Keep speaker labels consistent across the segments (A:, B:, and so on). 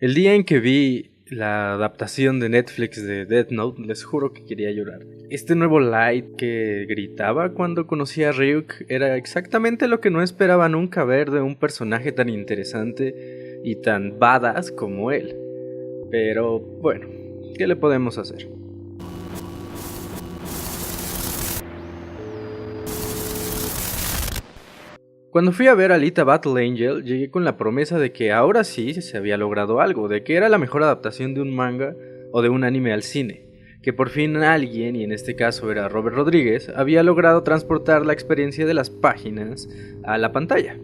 A: El día en que vi la adaptación de Netflix de Death Note, les juro que quería llorar. Este nuevo Light que gritaba cuando conocía a Ryuk era exactamente lo que no esperaba nunca ver de un personaje tan interesante y tan badass como él. Pero bueno, ¿qué le podemos hacer? Cuando fui a ver Alita Battle Angel, llegué con la promesa de que ahora sí se había logrado algo, de que era la mejor adaptación de un manga o de un anime al cine, que por fin alguien, y en este caso era Robert Rodríguez, había logrado transportar la experiencia de las páginas a la pantalla.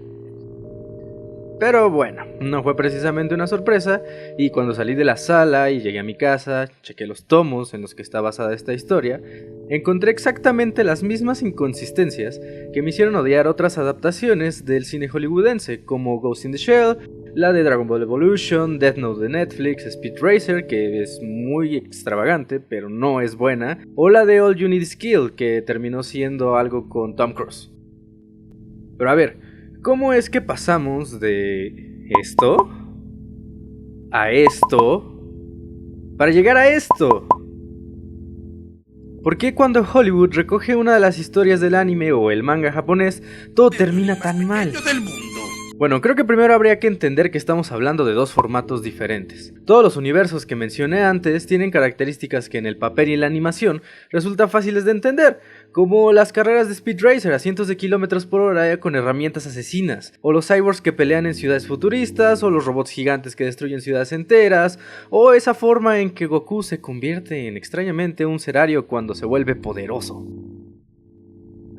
A: Pero bueno, no fue precisamente una sorpresa, y cuando salí de la sala y llegué a mi casa, chequé los tomos en los que está basada esta historia, encontré exactamente las mismas inconsistencias que me hicieron odiar otras adaptaciones del cine hollywoodense, como Ghost in the Shell, la de Dragon Ball Evolution, Death Note de Netflix, Speed Racer, que es muy extravagante pero no es buena, o la de All You Need Is Kill, que terminó siendo algo con Tom Cruise. Pero a ver, ¿cómo es que pasamos de esto a esto para llegar a esto? ¿Por qué cuando Hollywood recoge una de las historias del anime o el manga japonés, todo termina tan mal? Bueno, creo que primero habría que entender que estamos hablando de dos formatos diferentes. Todos los universos que mencioné antes tienen características que en el papel y en la animación resultan fáciles de entender, como las carreras de Speed Racer a cientos de kilómetros por hora con herramientas asesinas, o los cyborgs que pelean en ciudades futuristas, o los robots gigantes que destruyen ciudades enteras, o esa forma en que Goku se convierte en extrañamente un Serario cuando se vuelve poderoso.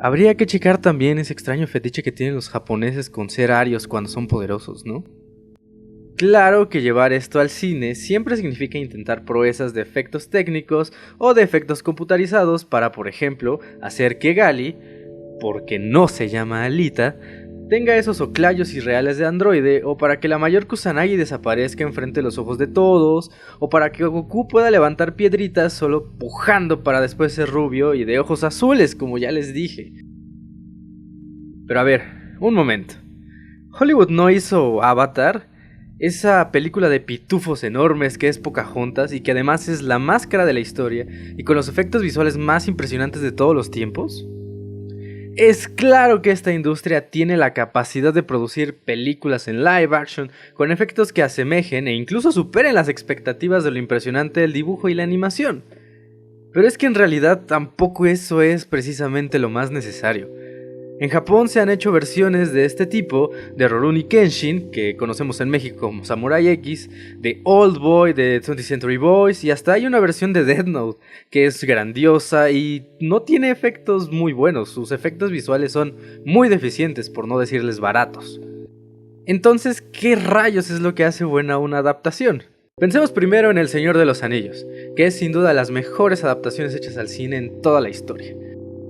A: Habría que checar también ese extraño fetiche que tienen los japoneses con ser arios cuando son poderosos, ¿no? Claro que llevar esto al cine siempre significa intentar proezas de efectos técnicos o de efectos computarizados para, por ejemplo, hacer que Gali, porque no se llama Alita, tenga esos oclayos irreales de androide, o para que la mayor Kusanagi desaparezca enfrente de los ojos de todos, o para que Goku pueda levantar piedritas solo pujando para después ser rubio y de ojos azules, como ya les dije. Pero a ver, un momento. ¿Hollywood no hizo Avatar? Esa película de pitufos enormes que es Pocahontas y que además es la más cara de la historia y con los efectos visuales más impresionantes de todos los tiempos. Es claro que esta industria tiene la capacidad de producir películas en live action con efectos que asemejen e incluso superen las expectativas de lo impresionante del dibujo y la animación. Pero es que en realidad tampoco eso es precisamente lo más necesario. En Japón se han hecho versiones de este tipo, de Rurouni Kenshin, que conocemos en México como Samurai X, de Old Boy, de 20th Century Boys, y hasta hay una versión de Death Note, que es grandiosa y no tiene efectos muy buenos, sus efectos visuales son muy deficientes, por no decirles baratos. Entonces, ¿qué rayos es lo que hace buena una adaptación? Pensemos primero en El Señor de los Anillos, que es sin duda las mejores adaptaciones hechas al cine en toda la historia.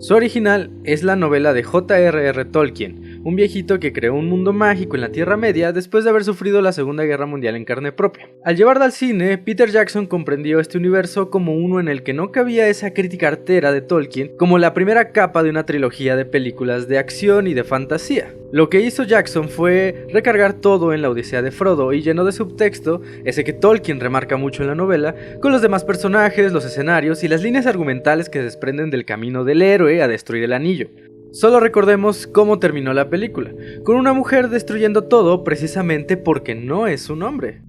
A: Su original es la novela de J.R.R. Tolkien, un viejito que creó un mundo mágico en la Tierra Media después de haber sufrido la Segunda Guerra Mundial en carne propia. Al llevarla al cine, Peter Jackson comprendió este universo como uno en el que no cabía esa crítica artera de Tolkien como la primera capa de una trilogía de películas de acción y de fantasía. Lo que hizo Jackson fue recargar todo en la Odisea de Frodo y llenó de subtexto, ese que Tolkien remarca mucho en la novela, con los demás personajes, los escenarios y las líneas argumentales que se desprenden del camino del héroe a destruir el anillo. Solo recordemos cómo terminó la película, con una mujer destruyendo todo precisamente porque no es un hombre.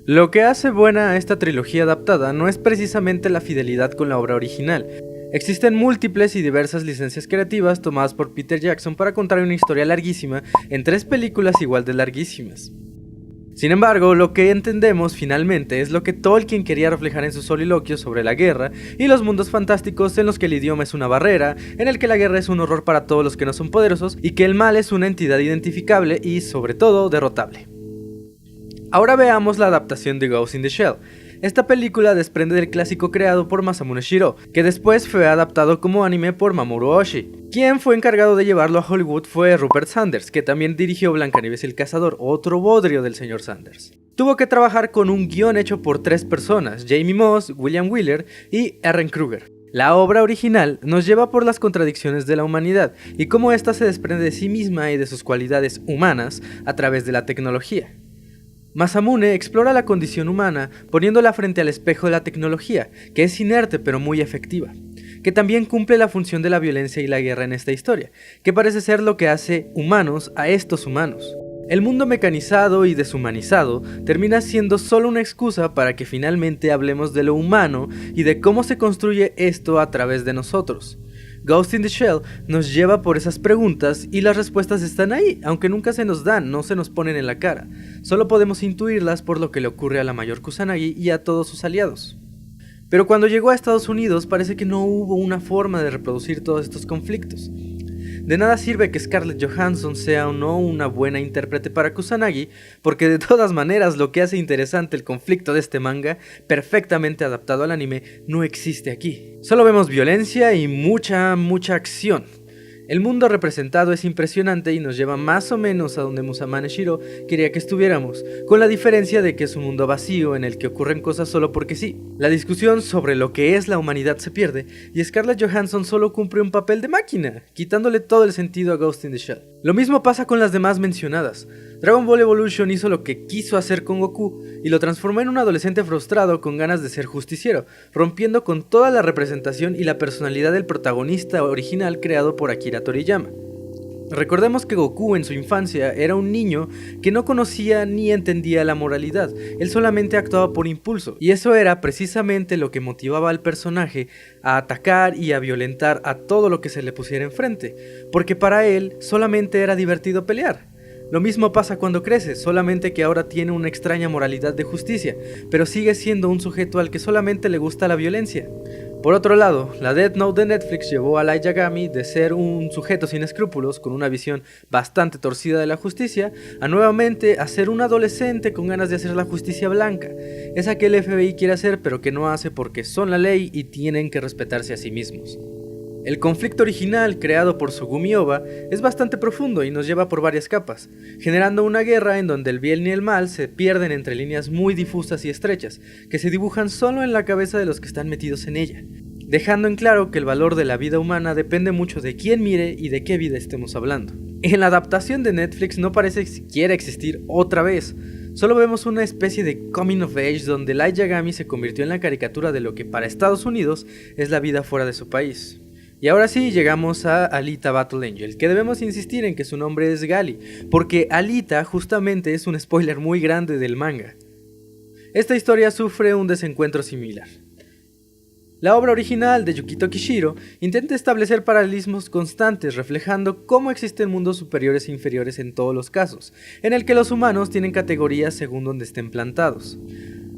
A: Lo que hace buena a esta trilogía adaptada no es precisamente la fidelidad con la obra original. Existen múltiples y diversas licencias creativas tomadas por Peter Jackson para contar una historia larguísima en 3 películas igual de larguísimas. Sin embargo, lo que entendemos finalmente es lo que Tolkien quería reflejar en sus soliloquios sobre la guerra y los mundos fantásticos en los que el idioma es una barrera, en el que la guerra es un horror para todos los que no son poderosos y que el mal es una entidad identificable y, sobre todo, derrotable. Ahora veamos la adaptación de Ghost in the Shell. Esta película desprende del clásico creado por Masamune Shirow, que después fue adaptado como anime por Mamoru Oshii. Quien fue encargado de llevarlo a Hollywood fue Rupert Sanders, que también dirigió Blancanieves y el Cazador, otro bodrio del señor Sanders. Tuvo que trabajar con un guión hecho por 3 personas, Jamie Moss, William Wyler y Ehren Kruger. La obra original nos lleva por las contradicciones de la humanidad y cómo ésta se desprende de sí misma y de sus cualidades humanas a través de la tecnología. Masamune explora la condición humana poniéndola frente al espejo de la tecnología, que es inerte pero muy efectiva, que también cumple la función de la violencia y la guerra en esta historia, que parece ser lo que hace humanos a estos humanos. El mundo mecanizado y deshumanizado termina siendo solo una excusa para que finalmente hablemos de lo humano y de cómo se construye esto a través de nosotros. Ghost in the Shell nos lleva por esas preguntas y las respuestas están ahí, aunque nunca se nos dan, no se nos ponen en la cara. Solo podemos intuirlas por lo que le ocurre a la Mayor Kusanagi y a todos sus aliados. Pero cuando llegó a Estados Unidos parece que no hubo una forma de reproducir todos estos conflictos. De nada sirve que Scarlett Johansson sea o no una buena intérprete para Kusanagi, porque de todas maneras lo que hace interesante el conflicto de este manga, perfectamente adaptado al anime, no existe aquí. Solo vemos violencia y mucha acción. El mundo representado es impresionante y nos lleva más o menos a donde Musamane Shiro quería que estuviéramos, con la diferencia de que es un mundo vacío en el que ocurren cosas solo porque sí. La discusión sobre lo que es la humanidad se pierde y Scarlett Johansson solo cumple un papel de máquina, quitándole todo el sentido a Ghost in the Shell. Lo mismo pasa con las demás mencionadas. Dragon Ball Evolution hizo lo que quiso hacer con Goku y lo transformó en un adolescente frustrado con ganas de ser justiciero, rompiendo con toda la representación y la personalidad del protagonista original creado por Akira Toriyama. Recordemos que Goku en su infancia era un niño que no conocía ni entendía la moralidad, él solamente actuaba por impulso, y eso era precisamente lo que motivaba al personaje a atacar y a violentar a todo lo que se le pusiera enfrente, porque para él solamente era divertido pelear. Lo mismo pasa cuando crece, solamente que ahora tiene una extraña moralidad de justicia, pero sigue siendo un sujeto al que solamente le gusta la violencia. Por otro lado, la Death Note de Netflix llevó a Light Yagami de ser un sujeto sin escrúpulos, con una visión bastante torcida de la justicia, a nuevamente a ser un adolescente con ganas de hacer la justicia blanca, esa que el FBI quiere hacer pero que no hace porque son la ley y tienen que respetarse a sí mismos. El conflicto original, creado por Sugumi Ohba, es bastante profundo y nos lleva por varias capas, generando una guerra en donde el bien y el mal se pierden entre líneas muy difusas y estrechas, que se dibujan solo en la cabeza de los que están metidos en ella, dejando en claro que el valor de la vida humana depende mucho de quién mire y de qué vida estemos hablando. En la adaptación de Netflix no parece siquiera existir otra vez, solo vemos una especie de coming of age donde Light Yagami se convirtió en la caricatura de lo que para Estados Unidos es la vida fuera de su país. Y ahora sí llegamos a Alita Battle Angel, que debemos insistir en que su nombre es Gali, porque Alita justamente es un spoiler muy grande del manga. Esta historia sufre un desencuentro similar. La obra original de Yukito Kishiro intenta establecer paralelismos constantes reflejando cómo existen mundos superiores e inferiores en todos los casos, en el que los humanos tienen categorías según donde estén plantados.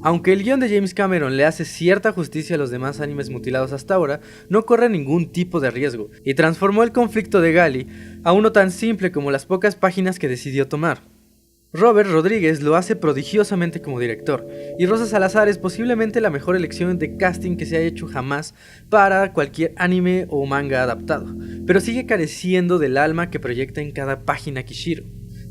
A: Aunque el guión de James Cameron le hace cierta justicia a los demás animes mutilados hasta ahora, no corre ningún tipo de riesgo, y transformó el conflicto de Gali a uno tan simple como las pocas páginas que decidió tomar. Robert Rodríguez lo hace prodigiosamente como director, y Rosa Salazar es posiblemente la mejor elección de casting que se haya hecho jamás para cualquier anime o manga adaptado, pero sigue careciendo del alma que proyecta en cada página Kishiro.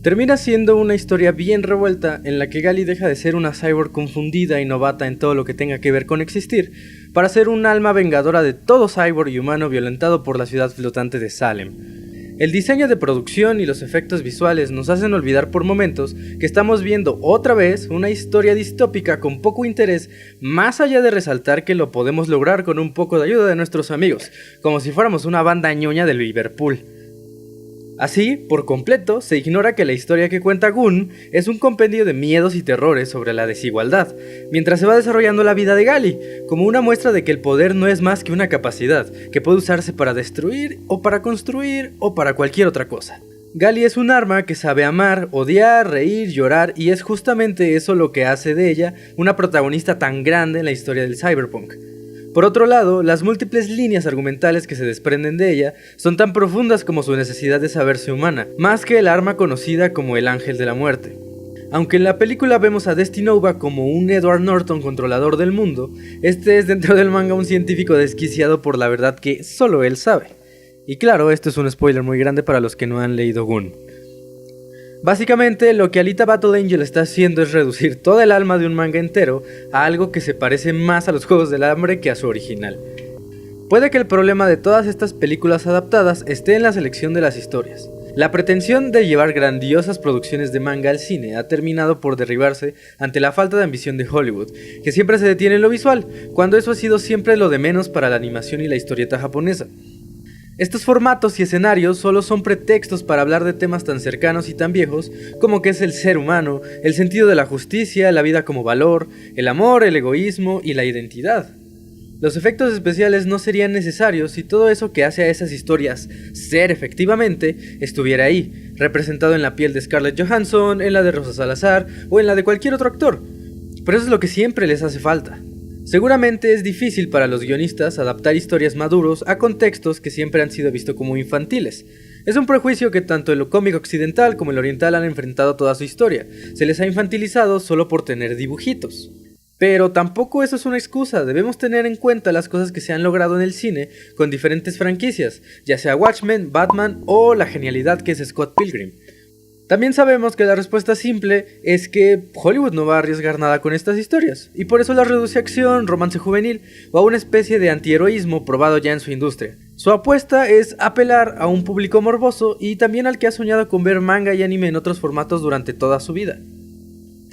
A: Termina siendo una historia bien revuelta en la que Gali deja de ser una cyborg confundida y novata en todo lo que tenga que ver con existir, para ser un alma vengadora de todo cyborg y humano violentado por la ciudad flotante de Salem. El diseño de producción y los efectos visuales nos hacen olvidar por momentos que estamos viendo otra vez una historia distópica con poco interés, más allá de resaltar que lo podemos lograr con un poco de ayuda de nuestros amigos, como si fuéramos una banda ñoña del Liverpool. Así, por completo, se ignora que la historia que cuenta Gun es un compendio de miedos y terrores sobre la desigualdad, mientras se va desarrollando la vida de Gali, como una muestra de que el poder no es más que una capacidad, que puede usarse para destruir, o para construir, o para cualquier otra cosa. Gali es un arma que sabe amar, odiar, reír, llorar, y es justamente eso lo que hace de ella una protagonista tan grande en la historia del cyberpunk. Por otro lado, las múltiples líneas argumentales que se desprenden de ella son tan profundas como su necesidad de saberse humana, más que el arma conocida como el Ángel de la Muerte. Aunque en la película vemos a Destiny Nova como un Edward Norton controlador del mundo, este es dentro del manga un científico desquiciado por la verdad que solo él sabe. Y claro, esto es un spoiler muy grande para los que no han leído Gun. Básicamente, lo que Alita Battle Angel está haciendo es reducir toda el alma de un manga entero a algo que se parece más a los Juegos del Hambre que a su original. Puede que el problema de todas estas películas adaptadas esté en la selección de las historias. La pretensión de llevar grandiosas producciones de manga al cine ha terminado por derribarse ante la falta de ambición de Hollywood, que siempre se detiene en lo visual, cuando eso ha sido siempre lo de menos para la animación y la historieta japonesa. Estos formatos y escenarios solo son pretextos para hablar de temas tan cercanos y tan viejos como que es el ser humano, el sentido de la justicia, la vida como valor, el amor, el egoísmo y la identidad. Los efectos especiales no serían necesarios si todo eso que hace a esas historias ser efectivamente estuviera ahí, representado en la piel de Scarlett Johansson, en la de Rosa Salazar o en la de cualquier otro actor. Pero eso es lo que siempre les hace falta. Seguramente es difícil para los guionistas adaptar historias maduros a contextos que siempre han sido vistos como infantiles. Es un prejuicio que tanto el cómic occidental como el oriental han enfrentado toda su historia. Se les ha infantilizado solo por tener dibujitos. Pero tampoco eso es una excusa, debemos tener en cuenta las cosas que se han logrado en el cine con diferentes franquicias, ya sea Watchmen, Batman o la genialidad que es Scott Pilgrim. También sabemos que la respuesta simple es que Hollywood no va a arriesgar nada con estas historias, y por eso las reduce a acción, romance juvenil o a una especie de antiheroísmo probado ya en su industria. Su apuesta es apelar a un público morboso y también al que ha soñado con ver manga y anime en otros formatos durante toda su vida.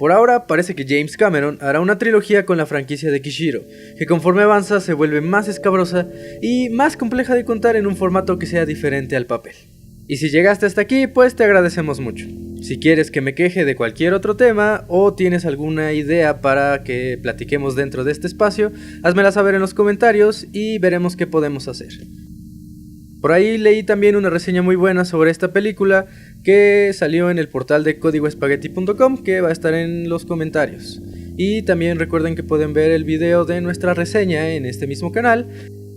A: Por ahora parece que James Cameron hará una trilogía con la franquicia de Kishiro, que conforme avanza se vuelve más escabrosa y más compleja de contar en un formato que sea diferente al papel. Y si llegaste hasta aquí, pues te agradecemos mucho. Si quieres que me queje de cualquier otro tema o tienes alguna idea para que platiquemos dentro de este espacio, házmela saber en los comentarios y veremos qué podemos hacer. Por ahí leí también una reseña muy buena sobre esta película que salió en el portal de códigoespagueti.com, que va a estar en los comentarios. Y también recuerden que pueden ver el video de nuestra reseña en este mismo canal.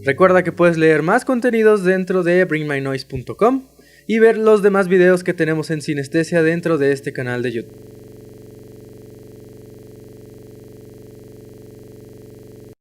A: Recuerda que puedes leer más contenidos dentro de bringmynoise.com y ver los demás videos que tenemos en Sinestesia dentro de este canal de YouTube.